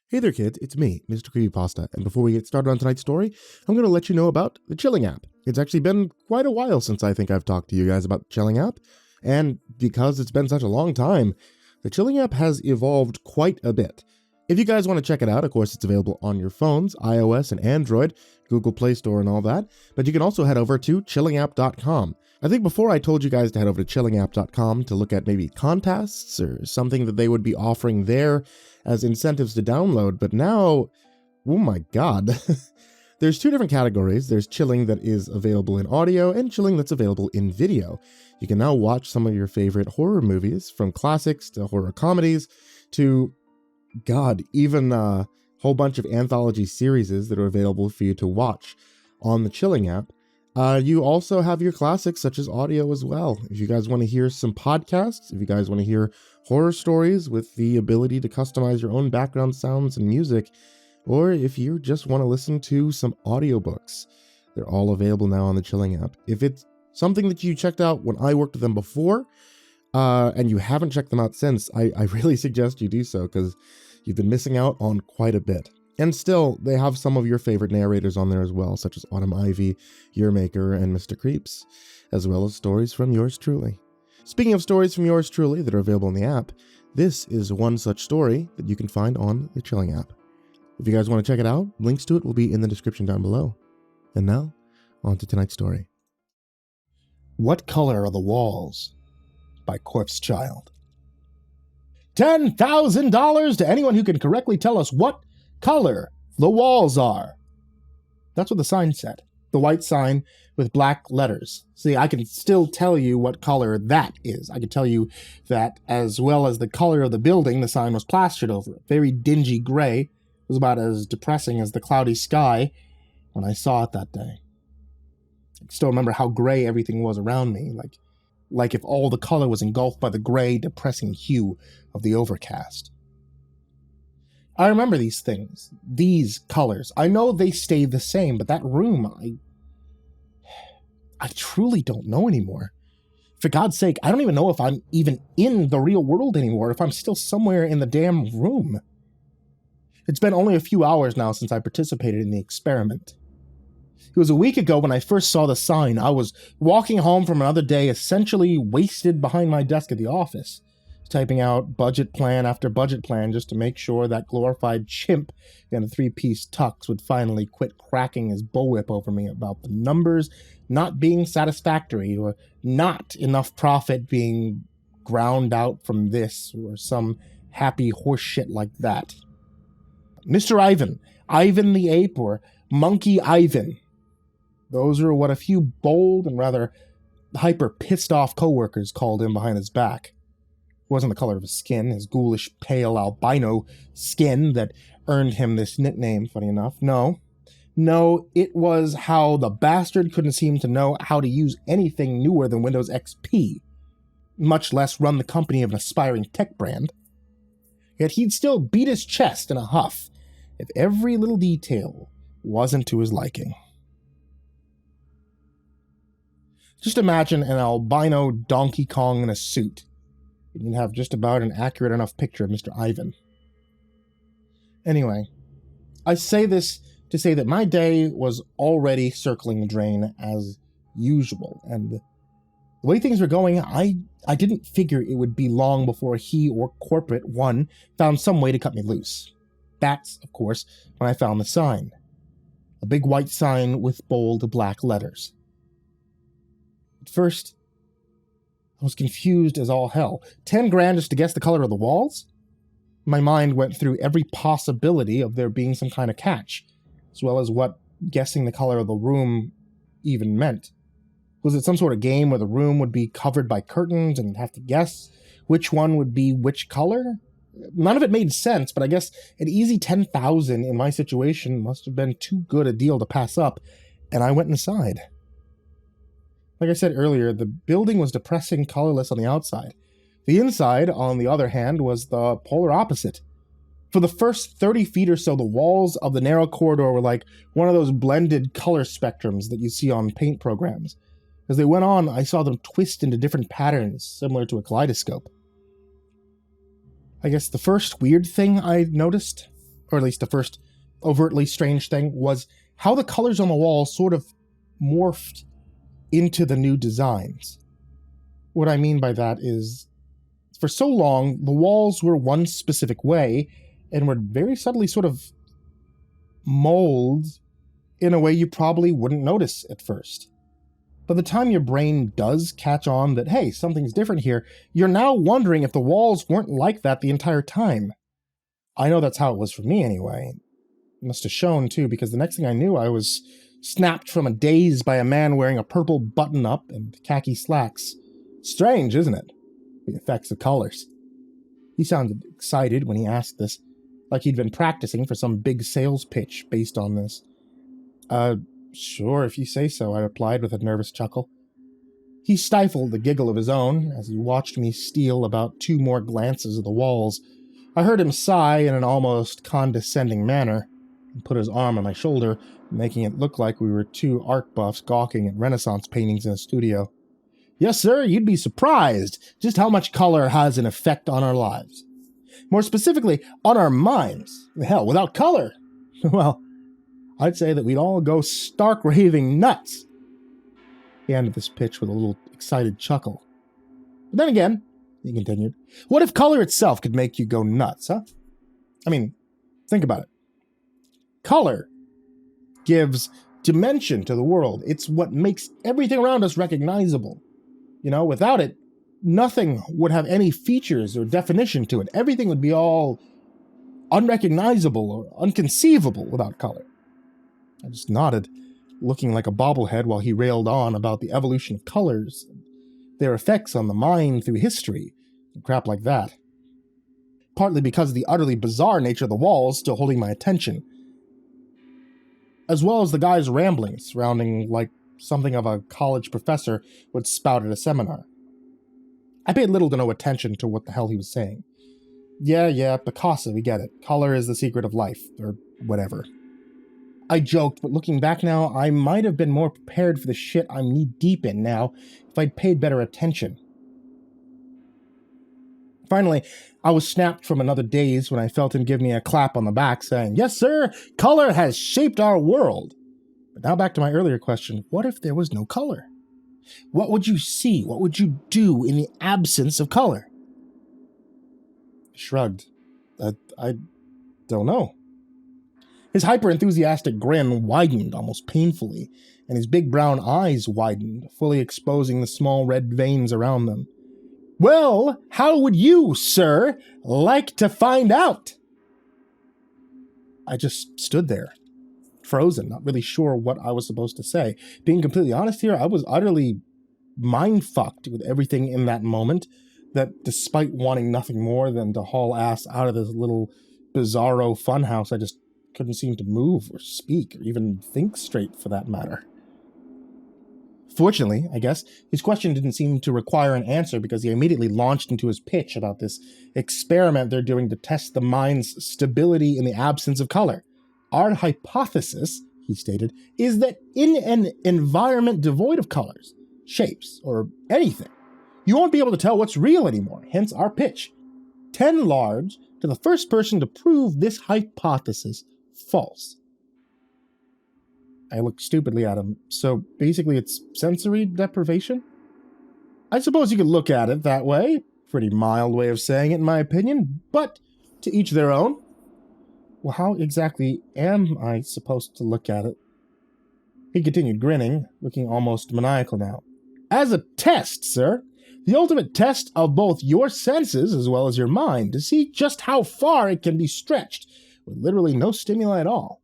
Hey there kids, it's me, MrCreepyPasta, and before we get started on tonight's story, I'm going to let you know about the Chilling app. It's actually been quite a while since I think I've talked to you guys about the Chilling app, and because it's been such a long time, the Chilling app has evolved quite a bit. If you guys want to check it out, of course it's available on your phones, iOS and Android, Google Play Store and all that, but you can also head over to chillingapp.com. I think before I told you guys to head over to chillingapp.com to look at maybe contests or something that they would be offering there as incentives to download, but now, oh my god. There's two different categories. There's chilling that is available in audio and chilling that's available in video. You can now watch some of your favorite horror movies, from classics to horror comedies to, god, even a whole bunch of anthology series that are available for you to watch on the Chilling app. You also have your classics such as audio as well. If you guys want to hear some podcasts, if you guys want to hear horror stories with the ability to customize your own background sounds and music, or if you just want to listen to some audiobooks, they're all available now on the Chilling app. If it's something that you checked out when I worked with them before, and you haven't checked them out since, I really suggest you do so, because you've been missing out on quite a bit. And still, they have some of your favorite narrators on there as well, such as Autumn Ivy, Yearmaker, and Mr. Creeps, as well as stories from yours truly. Speaking of stories from yours truly that are available in the app, this is one such story that you can find on the Chilling app. If you guys want to check it out, links to it will be in the description down below. And now, on to tonight's story. What Color Are the Walls? By Corpse Child. $10,000 to anyone who can correctly tell us what color the walls are. That's what the sign said. The white sign with black letters. See, I can still tell you what color that is. I can tell you that as well as the color of the building, the sign was plastered over it. Very dingy gray. It was about as depressing as the cloudy sky when I saw it that day. I still remember how gray everything was around me, like if all the color was engulfed by the gray, depressing hue of the overcast. I remember these things, these colors. I know they stay the same, but that room, I truly don't know anymore. For God's sake, I don't even know if I'm even in the real world anymore, if I'm still somewhere in the damn room. It's been only a few hours now since I participated in the experiment. It was a week ago when I first saw the sign. I was walking home from another day, essentially wasted behind my desk at the office, typing out budget plan after budget plan just to make sure that glorified chimp in a three-piece tux would finally quit cracking his bullwhip over me about the numbers not being satisfactory or not enough profit being ground out from this or some happy horse shit like that. Mr. Ivan the Ape, or Monkey Ivan. Those are what a few bold and rather hyper-pissed-off coworkers called him behind his back. It wasn't the color of his skin, his ghoulish, pale, albino skin that earned him this nickname, funny enough. No, it was how the bastard couldn't seem to know how to use anything newer than Windows XP, much less run the company of an aspiring tech brand. Yet he'd still beat his chest in a huff if every little detail wasn't to his liking. Just imagine an albino Donkey Kong in a suit. You'd have just about an accurate enough picture of Mr. Ivan. Anyway, I say this to say that my day was already circling the drain as usual, and the way things were going, I didn't figure it would be long before he or Corporate One found some way to cut me loose. That's, of course, when I found the sign. A big white sign with bold black letters. At first, I was confused as all hell. 10 grand just to guess the color of the walls? My mind went through every possibility of there being some kind of catch, as well as what guessing the color of the room even meant. Was it some sort of game where the room would be covered by curtains and you'd have to guess which one would be which color? None of it made sense, but I guess an easy 10,000 in my situation must have been too good a deal to pass up, and I went inside. Like I said earlier, the building was depressing colorless on the outside. The inside, on the other hand, was the polar opposite. For the first 30 feet or so, the walls of the narrow corridor were like one of those blended color spectrums that you see on paint programs. As they went on, I saw them twist into different patterns, similar to a kaleidoscope. I guess the first weird thing I noticed or at least the first overtly strange thing, was how the colors on the walls sort of morphed into the new designs. What I mean by that is, for so long, the walls were one specific way and were very subtly sort of molded in a way you probably wouldn't notice at first. By the time your brain does catch on that, hey, something's different here, you're now wondering if the walls weren't like that the entire time. I know that's how it was for me anyway. It must have shown too, because the next thing I knew, I was snapped from a daze by a man wearing a purple button-up and khaki slacks. Strange, isn't it? The effects of colors. He sounded excited when he asked this, like he'd been practicing for some big sales pitch based on this. Sure, if you say so, I replied with a nervous chuckle. He stifled the giggle of his own as he watched me steal about 2 more glances of the walls. I heard him sigh in an almost condescending manner and put his arm on my shoulder, making it look like we were 2 art buffs gawking at Renaissance paintings in a studio. Yes, sir, you'd be surprised just how much color has an effect on our lives. More specifically, on our minds. Hell, without color, well, I'd say that we'd all go stark raving nuts. He ended this pitch with a little excited chuckle. But then again, he continued, what if color itself could make you go nuts, huh? I mean, think about it. Color gives dimension to the world. It's what makes everything around us recognizable. You know, without it, nothing would have any features or definition to it. Everything would be all unrecognizable or unconceivable without color. I just nodded, looking like a bobblehead while he railed on about the evolution of colors, and their effects on the mind through history, and crap like that. Partly because of the utterly bizarre nature of the walls still holding my attention, as well as the guy's ramblings surrounding like something of a college professor would spout at a seminar. I paid little to no attention to what the hell he was saying. Yeah, Picasso, we get it. Color is the secret of life, or whatever. I joked, but looking back now, I might have been more prepared for the shit I'm knee-deep in now if I'd paid better attention. Finally, I was snapped from another daze when I felt him give me a clap on the back, saying, yes, sir, color has shaped our world. But now back to my earlier question, what if there was no color? What would you see? What would you do in the absence of color? I shrugged. I don't know. His hyper-enthusiastic grin widened almost painfully, and his big brown eyes widened, fully exposing the small red veins around them. Well, how would you, sir, like to find out? I just stood there, frozen, not really sure what I was supposed to say. Being completely honest here, I was utterly mind-fucked with everything in that moment, that despite wanting nothing more than to haul ass out of this little bizarro funhouse, I just couldn't seem to move or speak or even think straight for that matter. Fortunately, I guess, his question didn't seem to require an answer because he immediately launched into his pitch about this experiment they're doing to test the mind's stability in the absence of color. Our hypothesis, he stated, is that in an environment devoid of colors, shapes, or anything, you won't be able to tell what's real anymore, hence our pitch. 10 large to the first person to prove this hypothesis false. I looked stupidly at him. So basically it's sensory deprivation? I suppose you could look at it that way. Pretty mild way of saying it in my opinion, but to each their own. Well, how exactly am I supposed to look at it? He continued grinning, looking almost maniacal now. As a test, sir. The ultimate test of both your senses as well as your mind, to see just how far it can be stretched, with literally no stimuli at all.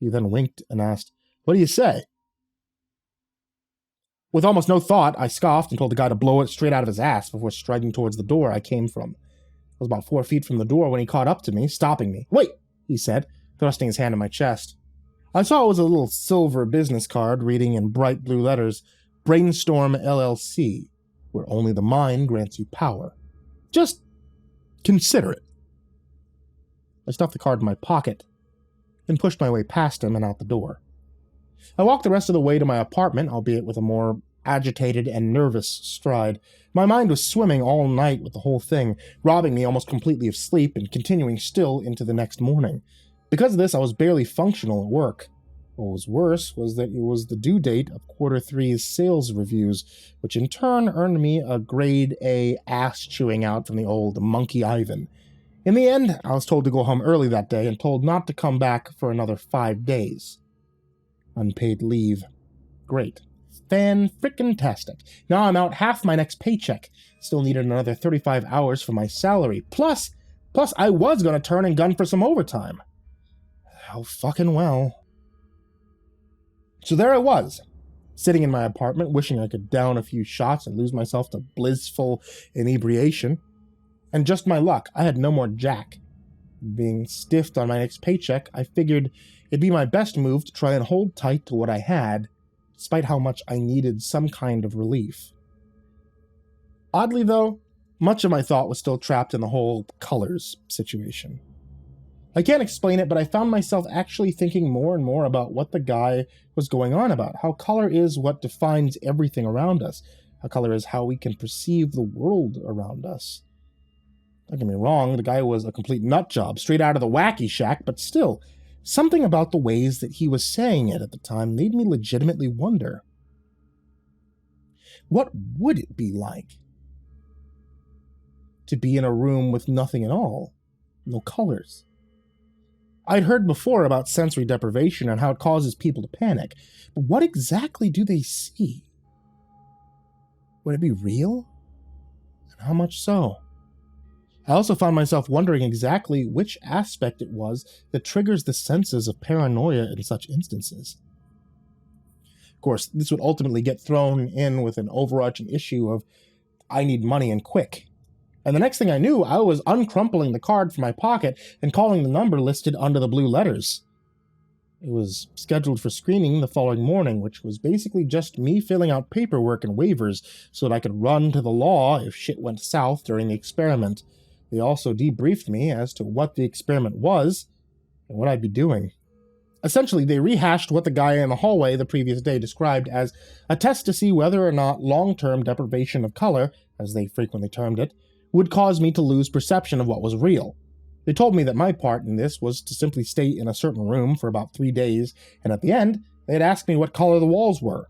He then winked and asked, what do you say? With almost no thought, I scoffed and told the guy to blow it straight out of his ass before striding towards the door I came from. I was about 4 feet from the door when he caught up to me, stopping me. Wait, he said, thrusting his hand in my chest. I saw it was a little silver business card reading in bright blue letters, Brainstorm LLC, where only the mind grants you power. Just consider it. I stuffed the card in my pocket, then pushed my way past him and out the door. I walked the rest of the way to my apartment, albeit with a more agitated and nervous stride. My mind was swimming all night with the whole thing, robbing me almost completely of sleep and continuing still into the next morning. Because of this, I was barely functional at work. What was worse was that it was the due date of Q3's sales reviews, which in turn earned me a grade A ass chewing out from the old Monkey Ivan. In the end, I was told to go home early that day and told not to come back for another 5 days. Unpaid leave. Great. Fan-frickin-tastic. Now I'm out half my next paycheck. Still needed another 35 hours for my salary. Plus I was gonna turn and gun for some overtime. Oh, fucking well. So there I was, sitting in my apartment, wishing I could down a few shots and lose myself to blissful inebriation. And just my luck, I had no more jack. Being stiffed on my next paycheck, I figured it'd be my best move to try and hold tight to what I had, despite how much I needed some kind of relief. Oddly though, much of my thought was still trapped in the whole colors situation. I can't explain it, but I found myself actually thinking more and more about what the guy was going on about, how color is what defines everything around us, how color is how we can perceive the world around us. Don't get me wrong, the guy was a complete nutjob, straight out of the wacky shack, but still, something about the ways that he was saying it at the time made me legitimately wonder. What would it be like to be in a room with nothing at all? No colors. I'd heard before about sensory deprivation and how it causes people to panic, but what exactly do they see? Would it be real? And how much so? I also found myself wondering exactly which aspect it was that triggers the senses of paranoia in such instances. Of course, this would ultimately get thrown in with an overarching issue of, I need money and quick. And the next thing I knew, I was uncrumpling the card from my pocket and calling the number listed under the blue letters. It was scheduled for screening the following morning, which was basically just me filling out paperwork and waivers so that I could run to the law if shit went south during the experiment. They also debriefed me as to what the experiment was and what I'd be doing. Essentially, they rehashed what the guy in the hallway the previous day described as a test to see whether or not long-term deprivation of color, as they frequently termed it, would cause me to lose perception of what was real. They told me that my part in this was to simply stay in a certain room for about 3 days, and at the end, they'd ask me what color the walls were.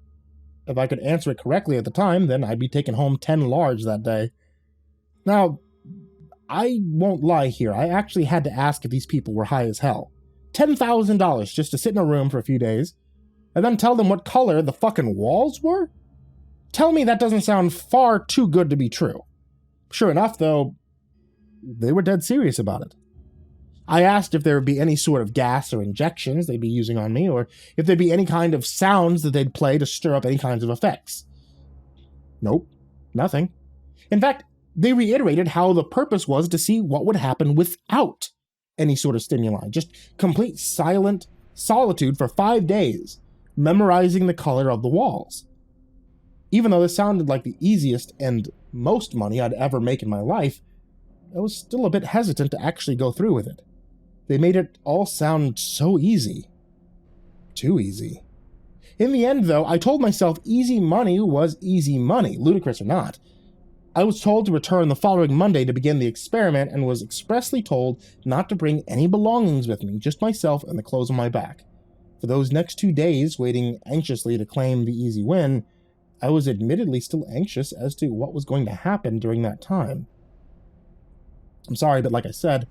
If I could answer it correctly at the time, then I'd be taking home 10 large that day. Now, I won't lie here, I actually had to ask if these people were high as hell. $10,000 just to sit in a room for a few days, and then tell them what color the fucking walls were? Tell me that doesn't sound far too good to be true. Sure enough, though, they were dead serious about it. I asked if there would be any sort of gas or injections they'd be using on me, or if there'd be any kind of sounds that they'd play to stir up any kinds of effects. Nope, nothing. In fact, they reiterated how the purpose was to see what would happen without any sort of stimuli, just complete silent solitude for 5 days, memorizing the color of the walls. Even though this sounded like the easiest and most money I'd ever make in my life, I was still a bit hesitant to actually go through with it. They made it all sound so easy. Too easy. In the end, though, I told myself easy money was easy money, ludicrous or not. I was told to return the following Monday to begin the experiment and was expressly told not to bring any belongings with me, just myself and the clothes on my back. For those next 2 days, waiting anxiously to claim the easy win, I was admittedly still anxious as to what was going to happen during that time. I'm sorry, but like I said,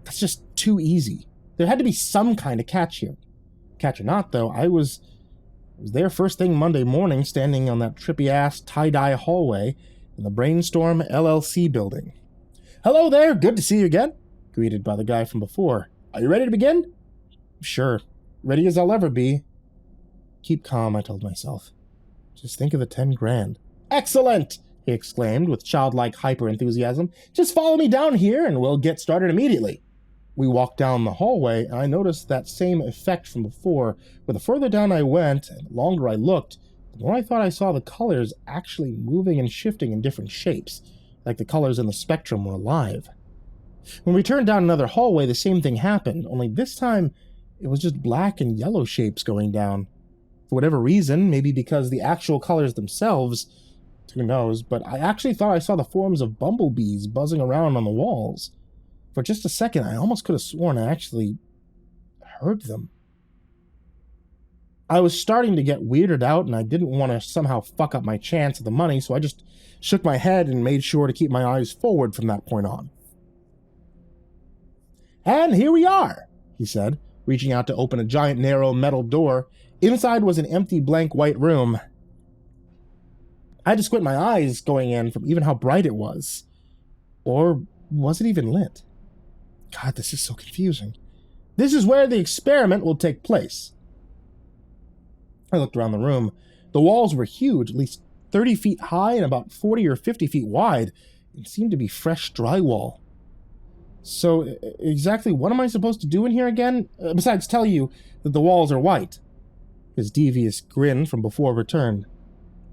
that's just too easy. There had to be some kind of catch here. Catch or not, though, I was there first thing Monday morning, standing on that trippy-ass tie-dye hallway in the Brainstorm LLC building. "Hello there, good to see you again," greeted by the guy from before. "Are you ready to begin?" "Sure, ready as I'll ever be." Keep calm, I told myself. Just think of the 10 grand. "Excellent!" he exclaimed with childlike hyper-enthusiasm. "Just follow me down here and we'll get started immediately." We walked down the hallway and I noticed that same effect from before, where the further down I went and the longer I looked, the more I thought I saw the colors actually moving and shifting in different shapes, like the colors in the spectrum were alive. When we turned down another hallway, the same thing happened, only this time it was just black and yellow shapes going down. For whatever reason, maybe because the actual colors themselves, who knows, but I actually thought I saw the forms of bumblebees buzzing around on the walls. For just a second, I almost could have sworn I actually heard them. I was starting to get weirded out, and I didn't want to somehow fuck up my chance at the money, so I just shook my head and made sure to keep my eyes forward from that point on. "And here we are," he said, reaching out to open a giant narrow metal door. Inside was an empty blank white room. I had to squint my eyes going in from even how bright it was. Or was it even lit? God, this is so confusing. "This is where the experiment will take place." I looked around the room. The walls were huge, at least 30 feet high and about 40 or 50 feet wide. It seemed to be fresh drywall. So, exactly what am I supposed to do in here again? Besides tell you that the walls are white. His devious grin from before returned.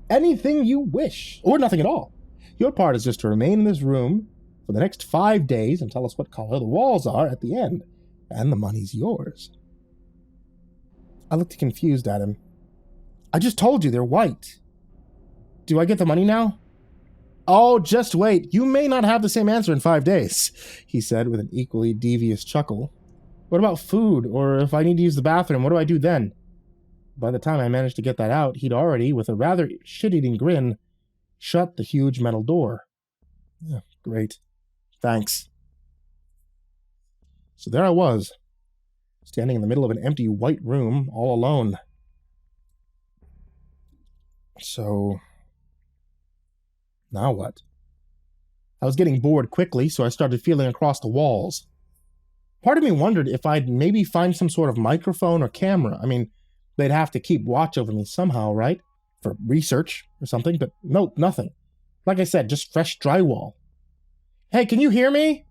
"Anything you wish, or nothing at all. Your part is just to remain in this room for the next 5 days and tell us what color the walls are at the end, and the money's yours." I looked confused at him. "I just told you they're white. Do I get the money now?" "Oh, just wait. You may not have the same answer in 5 days," he said with an equally devious chuckle. "What about food? Or if I need to use the bathroom, what do I do then?" By the time I managed to get that out, he'd already, with a rather shit-eating grin, shut the huge metal door. Oh, great. Thanks. So there I was, standing in the middle of an empty white room, all alone. So, now what? I was getting bored quickly, so I started feeling across the walls. Part of me wondered if I'd maybe find some sort of microphone or camera. I mean, they'd have to keep watch over me somehow, right? For research or something, but nope, nothing. Like I said, just fresh drywall. "Hey, can you hear me?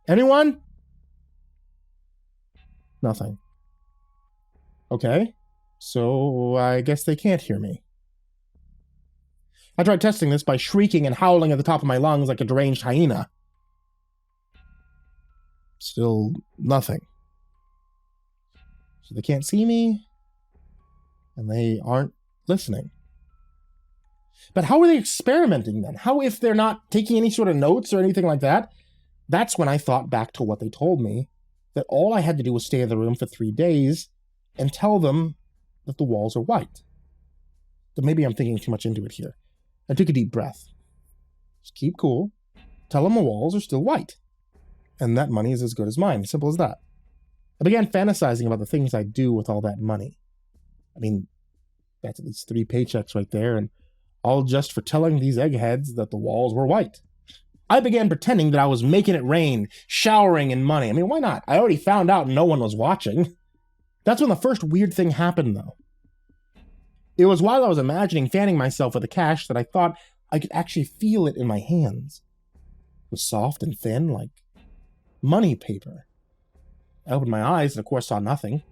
Anyone?" Nothing. Okay, so I guess they can't hear me. I tried testing this by shrieking and howling at the top of my lungs like a deranged hyena. Still nothing. So they can't see me, and they aren't listening. But how are they experimenting then? How if they're not taking any sort of notes or anything like that? That's when I thought back to what they told me, that all I had to do was stay in the room for 3 days and tell them that the walls are white. But maybe I'm thinking too much into it here. I took a deep breath. Just keep cool. Tell them the walls are still white. And that money is as good as mine. Simple as that. I began fantasizing about the things I'd do with all that money. I mean, that's at least 3 paychecks right there, and all just for telling these eggheads that the walls were white. I began pretending that I was making it rain, showering in money. I mean, why not? I already found out no one was watching. That's when the first weird thing happened, though. It was while I was imagining fanning myself with the cash that I thought I could actually feel it in my hands. It was soft and thin, like money paper. I opened my eyes and, of course, saw nothing.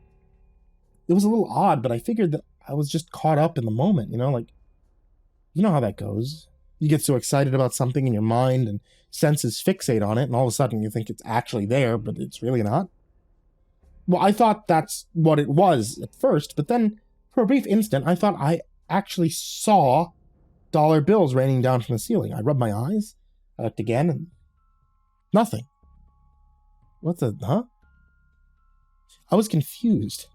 It was a little odd, but I figured that I was just caught up in the moment, you know how that goes. You get so excited about something in your mind and senses fixate on it, and all of a sudden you think it's actually there, but it's really not. Well, I thought that's what it was at first, but then for a brief instant, I thought I actually saw dollar bills raining down from the ceiling. I rubbed my eyes, I looked again, and nothing. Huh? I was confused.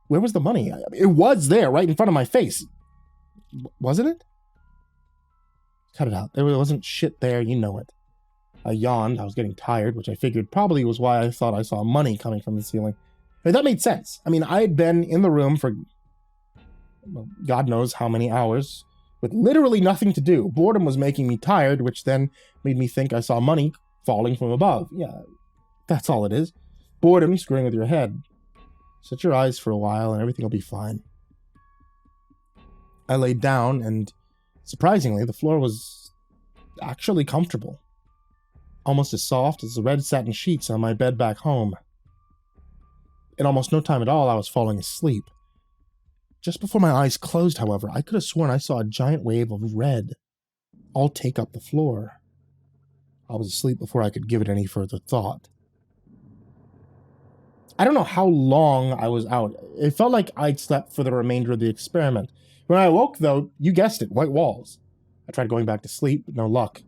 Where was the money? It was there, right in front of my face. Wasn't it? Cut it out. There wasn't shit there, you know it. I yawned. I was getting tired, which I figured probably was why I thought I saw money coming from the ceiling. I mean, that made sense. I mean, I had been in the room for God knows how many hours with literally nothing to do. Boredom was making me tired, which then made me think I saw money falling from above. Yeah, that's all it is. Boredom screwing with your head. Shut your eyes for a while and everything will be fine. I laid down and, surprisingly, the floor was actually comfortable. Almost as soft as the red satin sheets on my bed back home. In almost no time at all, I was falling asleep. Just before my eyes closed, however, I could have sworn I saw a giant wave of red all take up the floor. I was asleep before I could give it any further thought. I don't know how long I was out. It felt like I'd slept for the remainder of the experiment. When I awoke, though, you guessed it, white walls. I tried going back to sleep, but no luck.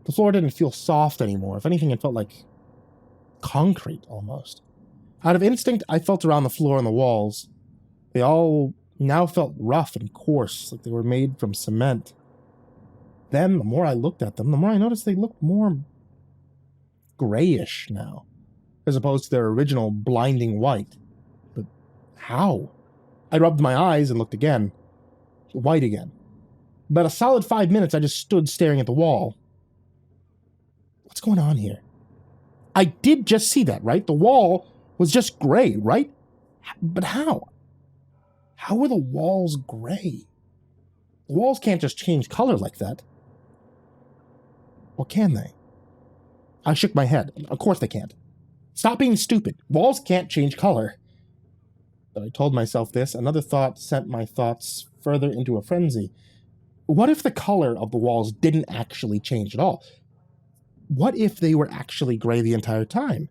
The floor didn't feel soft anymore. If anything, it felt like concrete, almost. Out of instinct, I felt around the floor and the walls. They all now felt rough and coarse, like they were made from cement. Then, the more I looked at them, the more I noticed they looked more grayish now, as opposed to their original blinding white. But how? I rubbed my eyes and looked again. White again. About a solid 5 minutes, I just stood staring at the wall. What's going on here? I did just see that, right? The wall was just gray, right? But how? How were the walls gray? The walls can't just change color like that. Or can they? I shook my head. Of course they can't. Stop being stupid. Walls can't change color. But I told myself this. Another thought sent my thoughts further into a frenzy. What if the color of the walls didn't actually change at all? What if they were actually gray the entire time?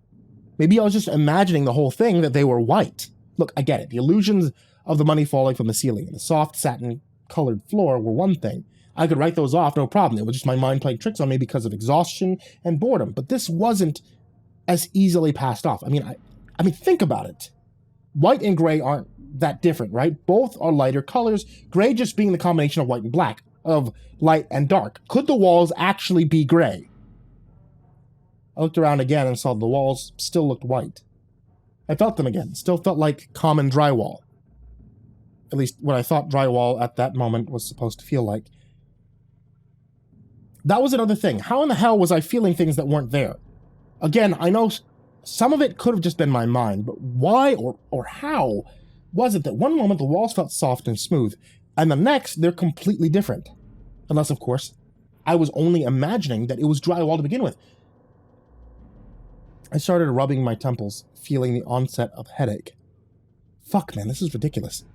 Maybe I was just imagining the whole thing that they were white. Look, I get it. The illusions of the money falling from the ceiling and the soft satin-colored floor were one thing. I could write those off, no problem. It was just my mind playing tricks on me because of exhaustion and boredom. But this wasn't as easily passed off. I mean, think about it. White and gray aren't that different, right? Both are lighter colors, gray just being the combination of white and black, of light and dark. Could the walls actually be gray? I looked around again and saw the walls still looked white. I felt them again, still felt like common drywall. At least what I thought drywall at that moment was supposed to feel like. That was another thing. How in the hell was I feeling things that weren't there? Again, I know some of it could have just been my mind, but why or how was it that one moment the walls felt soft and smooth, and the next they're completely different? Unless, of course, I was only imagining that it was drywall to begin with. I started rubbing my temples, feeling the onset of headache. Fuck, man, this is ridiculous.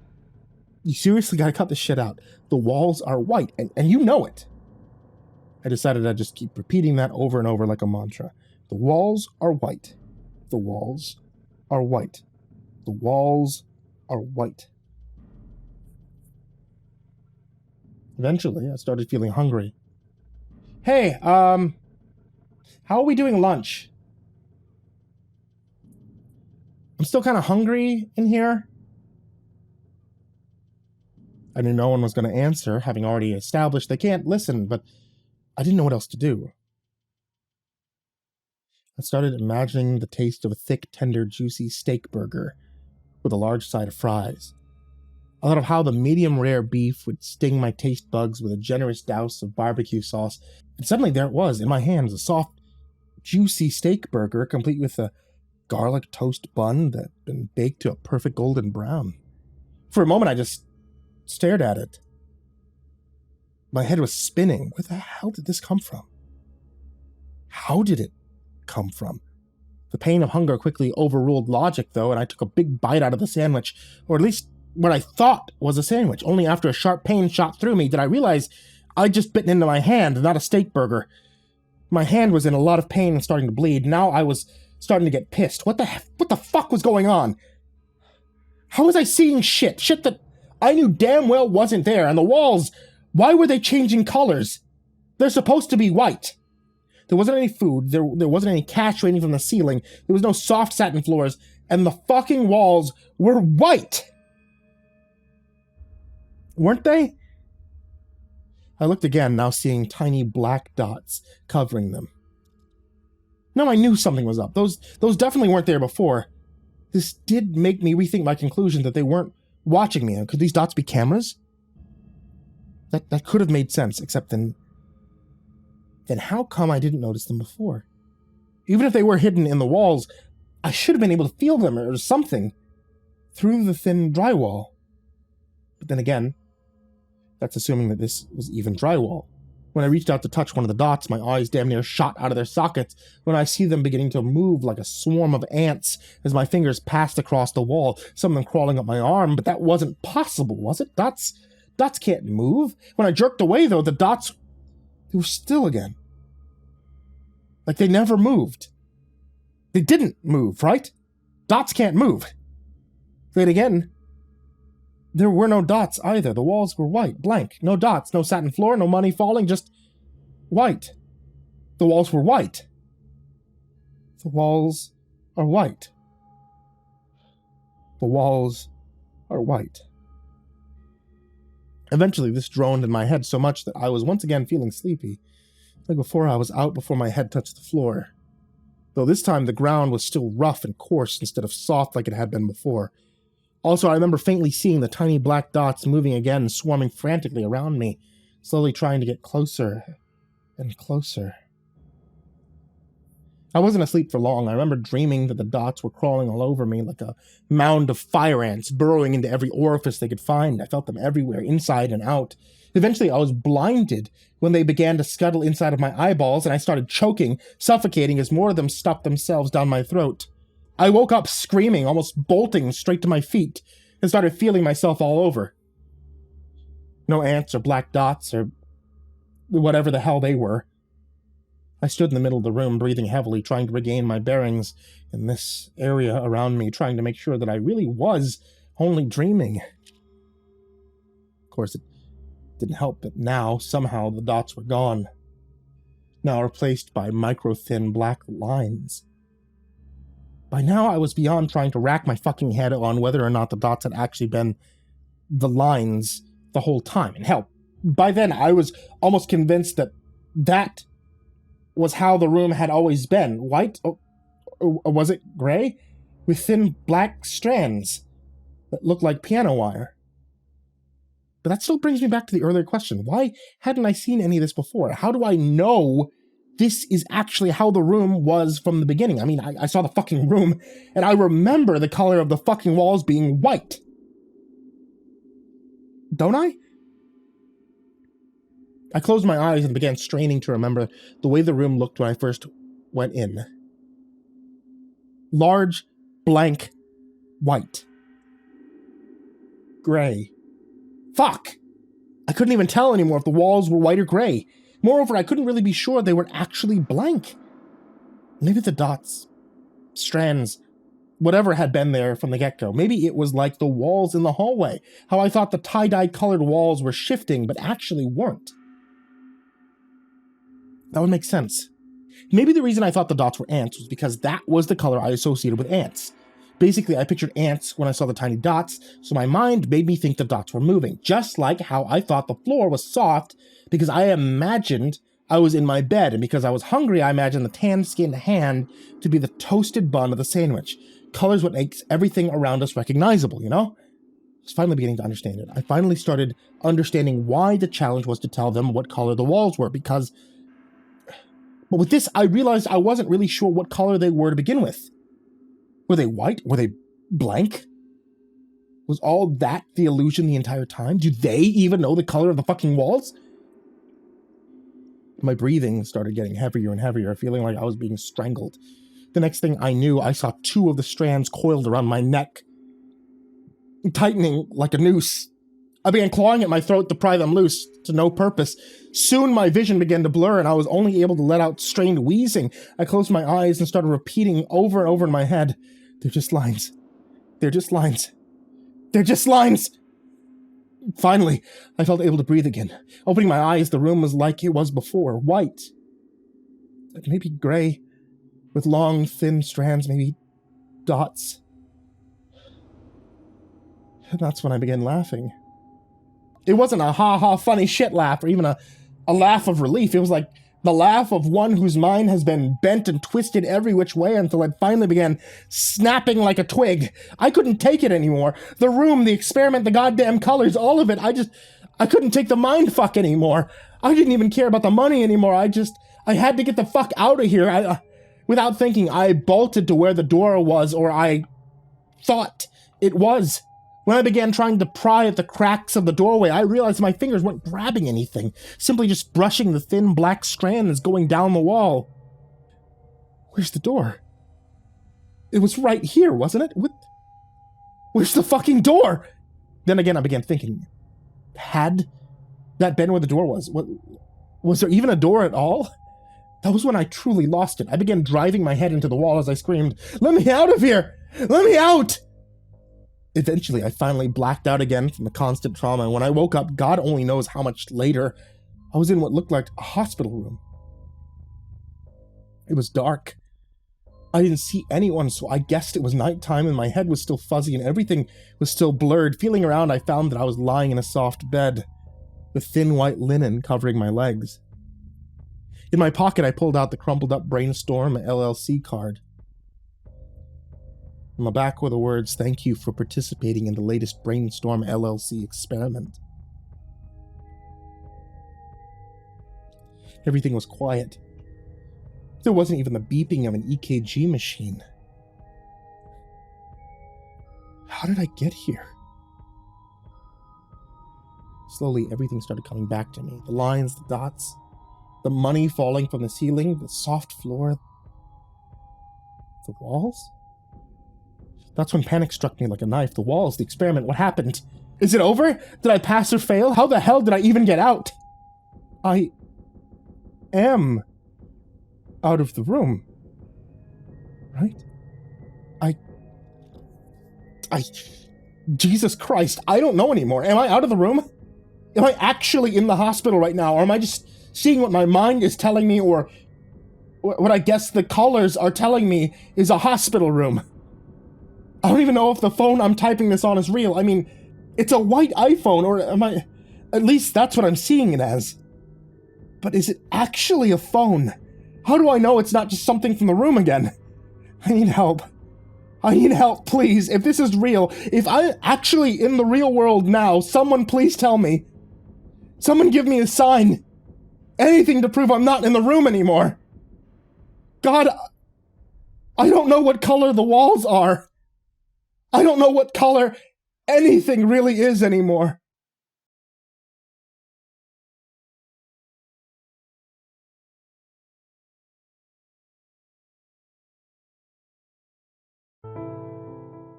You seriously gotta cut this shit out. The walls are white, and you know it. I decided I'd just keep repeating that over and over like a mantra. The walls are white. The walls are white. The walls are white. Eventually, I started feeling hungry. Hey, how are we doing lunch? I'm still kind of hungry in here. I knew no one was going to answer, having already established they can't listen, but I didn't know what else to do. I started imagining the taste of a thick, tender, juicy steak burger with a large side of fries. I thought of how the medium-rare beef would sting my taste buds with a generous douse of barbecue sauce, and suddenly there it was, in my hands, a soft, juicy steak burger, complete with a garlic toast bun that had been baked to a perfect golden brown. For a moment, I just stared at it. My head was spinning. Where the hell did this come from? How did it come from? The pain of hunger quickly overruled logic, though, and I took a big bite out of the sandwich, or at least what I thought was a sandwich. Only after a sharp pain shot through me did I realize I'd just bitten into my hand, not a steak burger. My hand was in a lot of pain and starting to bleed. Now I was starting to get pissed. What the fuck was going on? How was I seeing shit? Shit that I knew damn well wasn't there. And the walls, why were they changing colors? They're supposed to be white. There wasn't any food. There wasn't any cash raining from the ceiling. There was no soft satin floors. And the fucking walls were white. Weren't they? I looked again, now seeing tiny black dots covering them. Now I knew something was up. Those definitely weren't there before. This did make me rethink my conclusion that they weren't watching me. Could these dots be cameras? That could have made sense, except then how come I didn't notice them before? Even if they were hidden in the walls, I should have been able to feel them or something through the thin drywall. But then again, that's assuming that this was even drywall. When I reached out to touch one of the dots, my eyes damn near shot out of their sockets when I see them beginning to move like a swarm of ants as my fingers passed across the wall, some of them crawling up my arm, but that wasn't possible, was it? Dots can't move. When I jerked away, though, the dots, they were still again. Like they never moved. They didn't move, right? Dots can't move. Then again, there were no dots either. The walls were white, blank. No dots, no satin floor, no money falling, just white. The walls were white. The walls are white. The walls are white. Eventually, this droned in my head so much that I was once again feeling sleepy. Like before, I was out before my head touched the floor. Though this time, the ground was still rough and coarse instead of soft like it had been before. Also, I remember faintly seeing the tiny black dots moving again, swarming frantically around me, slowly trying to get closer and closer. I wasn't asleep for long. I remember dreaming that the dots were crawling all over me like a mound of fire ants, burrowing into every orifice they could find. I felt them everywhere, inside and out. Eventually, I was blinded when they began to scuttle inside of my eyeballs, and I started choking, suffocating as more of them stuffed themselves down my throat. I woke up screaming, almost bolting straight to my feet, and started feeling myself all over. No ants or black dots or whatever the hell they were. I stood in the middle of the room, breathing heavily, trying to regain my bearings in this area around me, trying to make sure that I really was only dreaming. Of course, it didn't help that now, somehow, the dots were gone. Now replaced by micro-thin black lines. By now, I was beyond trying to rack my fucking head on whether or not the dots had actually been the lines the whole time. And hell, by then, I was almost convinced that that was how the room had always been. White? Or was it gray? With thin black strands that looked like piano wire. But that still brings me back to the earlier question. Why hadn't I seen any of this before? How do I know this is actually how the room was from the beginning? I mean, I saw the fucking room, and I remember the color of the fucking walls being white. Don't I? I closed my eyes and began straining to remember the way the room looked when I first went in. Large, blank, white. Gray. Fuck! I couldn't even tell anymore if the walls were white or gray. Moreover, I couldn't really be sure they were actually blank. Maybe the dots, strands, whatever had been there from the get-go. Maybe it was like the walls in the hallway. How I thought the tie-dye colored walls were shifting, but actually weren't. That would make sense. Maybe the reason I thought the dots were ants was because that was the color I associated with ants. Basically, I pictured ants when I saw the tiny dots, so my mind made me think the dots were moving, just like how I thought the floor was soft because I imagined I was in my bed, and because I was hungry, I imagined the tan-skinned hand to be the toasted bun of the sandwich. Color's what makes everything around us recognizable, you know? I was finally beginning to understand it. I finally started understanding why the challenge was to tell them what color the walls were, because... But with this, I realized I wasn't really sure what color they were to begin with. Were they white? Were they blank? Was all that the illusion the entire time? Do they even know the color of the fucking walls? My breathing started getting heavier and heavier, feeling like I was being strangled. The next thing I knew, I saw two of the strands coiled around my neck, tightening like a noose. I began clawing at my throat to pry them loose, to no purpose. Soon my vision began to blur, and I was only able to let out strained wheezing. I closed my eyes and started repeating over and over in my head, "They're just lines. They're just lines. They're just lines." Finally, I felt able to breathe again. Opening my eyes, the room was like it was before, white. Maybe gray, with long, thin strands, maybe dots. And that's when I began laughing. It wasn't a ha-ha funny shit laugh or even a laugh of relief. It was like the laugh of one whose mind has been bent and twisted every which way until it finally began snapping like a twig. I couldn't take it anymore. The room, the experiment, the goddamn colors, all of it. I couldn't take the mind fuck anymore. I didn't even care about the money anymore. I had to get the fuck out of here. Without thinking, I bolted to where the door was, or I thought it was. When I began trying to pry at the cracks of the doorway, I realized my fingers weren't grabbing anything, simply just brushing the thin black strands going down the wall. Where's the door? It was right here, wasn't it? Where's the fucking door? Then again, I began thinking, had that been where the door was? Was there even a door at all? That was when I truly lost it. I began driving my head into the wall as I screamed, "Let me out of here! Let me out! Eventually, I finally blacked out again from the constant trauma, and when I woke up, God only knows how much later, I was in what looked like a hospital room. It was dark. I didn't see anyone, so I guessed it was nighttime, and my head was still fuzzy and everything was still blurred. Feeling around, I found that I was lying in a soft bed, with thin white linen covering my legs. In my pocket, I pulled out the crumpled up Brainstorm LLC card. On the back were the words, "Thank you for participating in the latest Brainstorm LLC experiment." Everything was quiet. There wasn't even the beeping of an EKG machine. How did I get here? Slowly, everything started coming back to me. The lines, the dots, the money falling from the ceiling, the soft floor, the walls. That's when panic struck me like a knife. The walls, the experiment, what happened? Is it over? Did I pass or fail? How the hell did I even get out? I am out of the room, right? Jesus Christ, I don't know anymore. Am I out of the room? Am I actually in the hospital right now? Or am I just seeing what my mind is telling me, or what I guess the colors are telling me is a hospital room? I don't even know if the phone I'm typing this on is real. I mean, it's a white iPhone, or am I... At least that's what I'm seeing it as. But is it actually a phone? How do I know it's not just something from the room again? I need help. I need help, please. If this is real, if I'm actually in the real world now, someone please tell me. Someone give me a sign. Anything to prove I'm not in the room anymore. God, I don't know what color the walls are. I don't know what color anything really is anymore.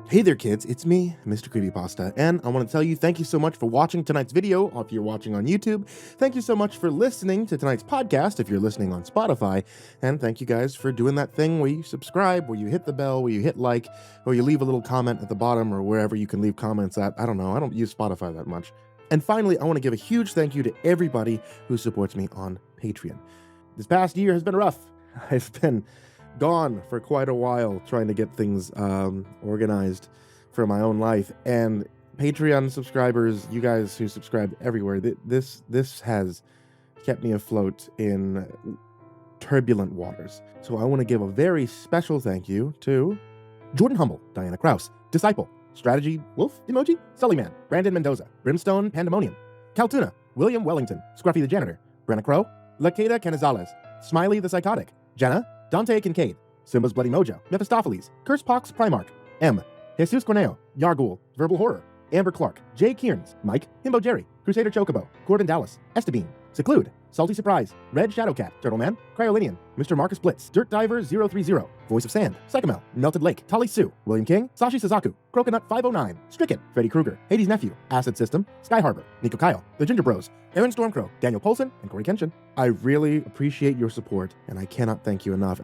Hey there kids, it's me, MrCreepyPasta, and I want to tell you thank you so much for watching tonight's video if you're watching on YouTube. Thank you so much for listening to tonight's podcast if you're listening on Spotify, and thank you guys for doing that thing where you subscribe, where you hit the bell, where you hit like, or you leave a little comment at the bottom or wherever you can leave comments at. I don't know, I don't use Spotify that much. And finally, I want to give a huge thank you to everybody who supports me on Patreon. This past year has been rough. I've been gone for quite a while trying to get things organized for my own life, and Patreon subscribers, you guys who subscribe everywhere, this has kept me afloat in turbulent waters. So I want to give a very special thank you to Jordan Humble, Diana Kraus, Disciple, Strategy Wolf Emoji, SullyMan, Brandon Mendoza, Brimstonepandemonium, Caltuna, William Wellington, Scruffy the Janitor, Brenna LaQueda Canizales, Smiley the Psychotic, Djenna, Dante Kinkade, SimbasBloodyMojo, Mephistopheles, CursepoxPrimarch, M, Jesus Cornejo, Yarghoul, VerbalHorror, Amber Clark, J. Kearns, Mike, himbojerry, CrusaderChocobo, Corbin Dallas, Estebean, Seclude, Salty Surprise, Red Shadowcat, Turtleman, Cryolinian, Mr. Marcus Blitz, Dirt Diver 030, Voice of Sand, Psychomel, Melted Lake, Tali Sue, William King, Sashi Suzaku, Croconut 509, Stricken, Freddy Krueger, Hades Nephew, Acid System, Sky Harbor, Nico Kyle, The Ginger Bros, Aaron Stormcrow, Daniel Polson, and Corey Kenshin. I really appreciate your support, and I cannot thank you enough.